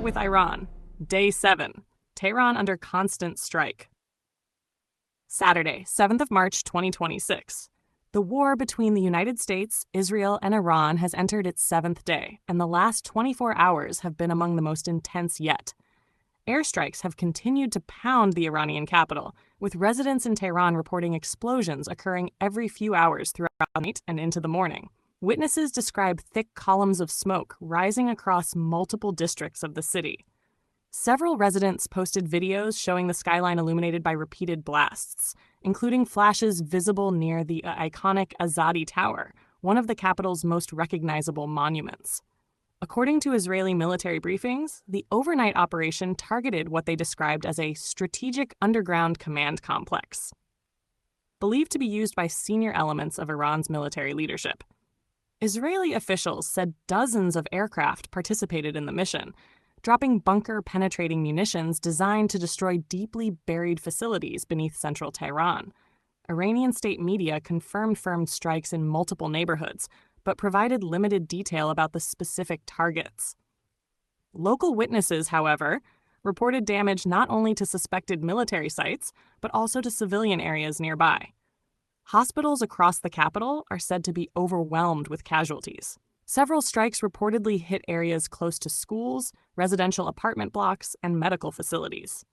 with Iran. Day 7. Tehran under constant strike. Saturday, 7th of March 2026. The war between the United States, Israel, and Iran has entered its 7th day, and the last 24 hours have been among the most intense yet. Airstrikes have continued to pound the Iranian capital, with residents in Tehran reporting explosions occurring every few hours throughout the night and into the morning. Witnesses describe thick columns of smoke rising across multiple districts of the city. Several residents posted videos showing the skyline illuminated by repeated blasts, including flashes visible near the iconic Azadi Tower, one of the capital's most recognizable monuments. According to Israeli military briefings, the overnight operation targeted what they described as a strategic underground command complex, believed to be used by senior elements of Iran's military leadership. Israeli officials said dozens of aircraft participated in the mission, dropping bunker-penetrating munitions designed to destroy deeply buried facilities beneath central Tehran. Iranian state media confirmed strikes in multiple neighborhoods, but provided limited detail about the specific targets. Local witnesses, however, reported damage not only to suspected military sites, but also to civilian areas nearby. Hospitals across the capital are said to be overwhelmed with casualties. Several strikes reportedly hit areas close to schools, residential apartment blocks, and medical facilities.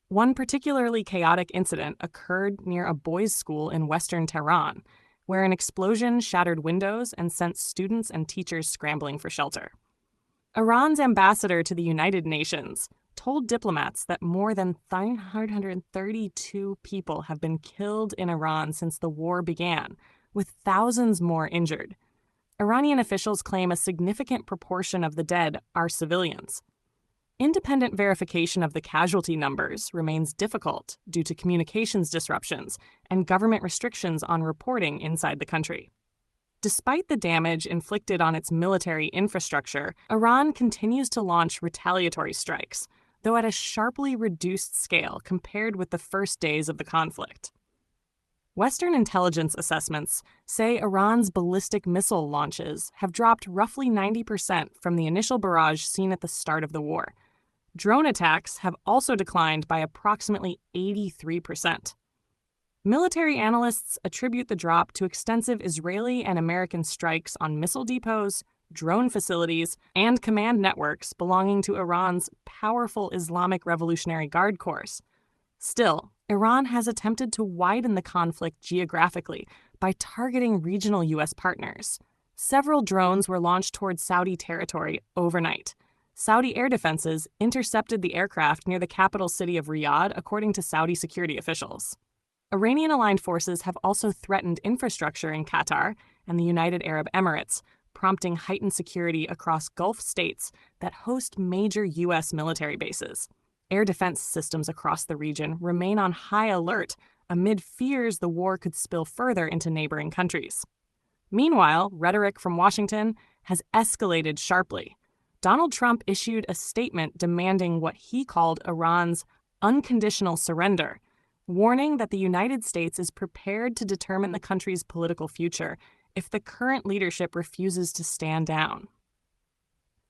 One particularly chaotic incident occurred near a boys' school in western Tehran, where an explosion shattered windows and sent students and teachers scrambling for shelter. Iran's ambassador to the United Nations told diplomats that more than 932 people have been killed in Iran since the war began, with thousands more injured. Iranian officials claim a significant proportion of the dead are civilians. Independent verification of the casualty numbers remains difficult due to communications disruptions and government restrictions on reporting inside the country. Despite the damage inflicted on its military infrastructure, Iran continues to launch retaliatory strikes, though at a sharply reduced scale compared with the first days of the conflict. Western intelligence assessments say Iran's ballistic missile launches have dropped roughly 90% from the initial barrage seen at the start of the war. Drone attacks have also declined by approximately 83%. Military analysts attribute the drop to extensive Israeli and American strikes on missile depots, drone facilities, and command networks belonging to Iran's powerful Islamic Revolutionary Guard Corps. Still, Iran has attempted to widen the conflict geographically by targeting regional U.S. partners. Several drones were launched towards Saudi territory overnight. Saudi air defenses intercepted the aircraft near the capital city of Riyadh, according to Saudi security officials. Iranian-aligned forces have also threatened infrastructure in Qatar and the United Arab Emirates, prompting heightened security across Gulf states that host major U.S. military bases. Air defense systems across the region remain on high alert amid fears the war could spill further into neighboring countries. Meanwhile, rhetoric from Washington has escalated sharply. Donald Trump issued a statement demanding what he called Iran's unconditional surrender, warning that the United States is prepared to determine the country's political future if the current leadership refuses to stand down.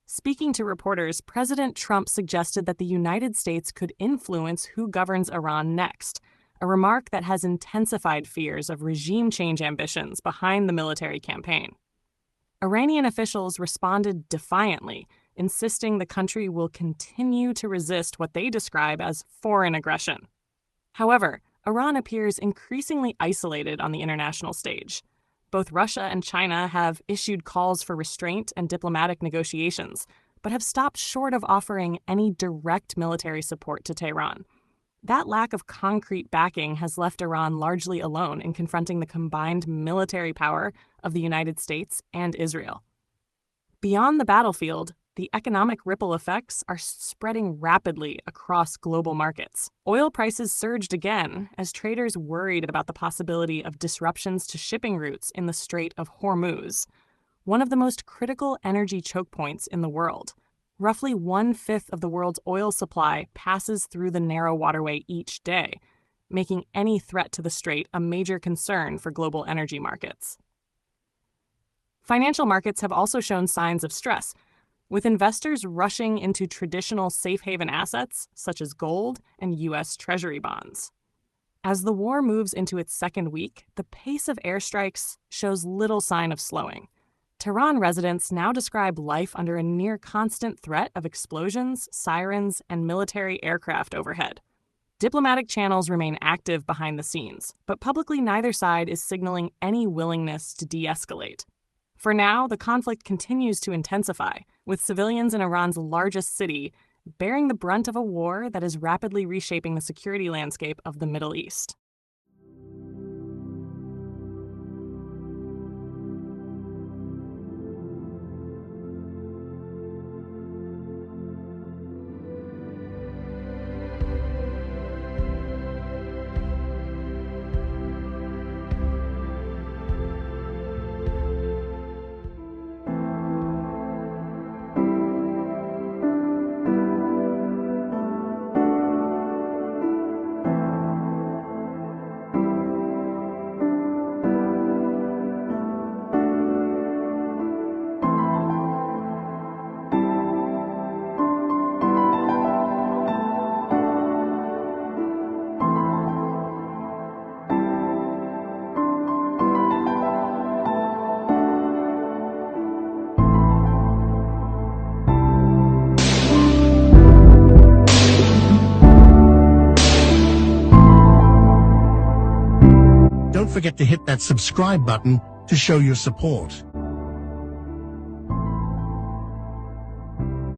Speaking to reporters, President Trump suggested that the United States could influence who governs Iran next, a remark that has intensified fears of regime change ambitions behind the military campaign. Iranian officials responded defiantly, insisting the country will continue to resist what they describe as foreign aggression. However, Iran appears increasingly isolated on the international stage. Both Russia and China have issued calls for restraint and diplomatic negotiations, but have stopped short of offering any direct military support to Tehran. That lack of concrete backing has left Iran largely alone in confronting the combined military power of the United States and Israel. Beyond the battlefield, the economic ripple effects are spreading rapidly across global markets. Oil prices surged again as traders worried about the possibility of disruptions to shipping routes in the Strait of Hormuz, one of the most critical energy choke points in the world. Roughly 1/5 of the world's oil supply passes through the narrow waterway each day, making any threat to the strait a major concern for global energy markets. Financial markets have also shown signs of stress, with investors rushing into traditional safe haven assets such as gold and U.S. Treasury bonds. As the war moves into its second week, the pace of airstrikes shows little sign of slowing. Tehran residents now describe life under a near-constant threat of explosions, sirens, and military aircraft overhead. Diplomatic channels remain active behind the scenes, but publicly neither side is signaling any willingness to de-escalate. For now, the conflict continues to intensify, with civilians in Iran's largest city bearing the brunt of a war that is rapidly reshaping the security landscape of the Middle East. Don't forget to hit that subscribe button to show your support.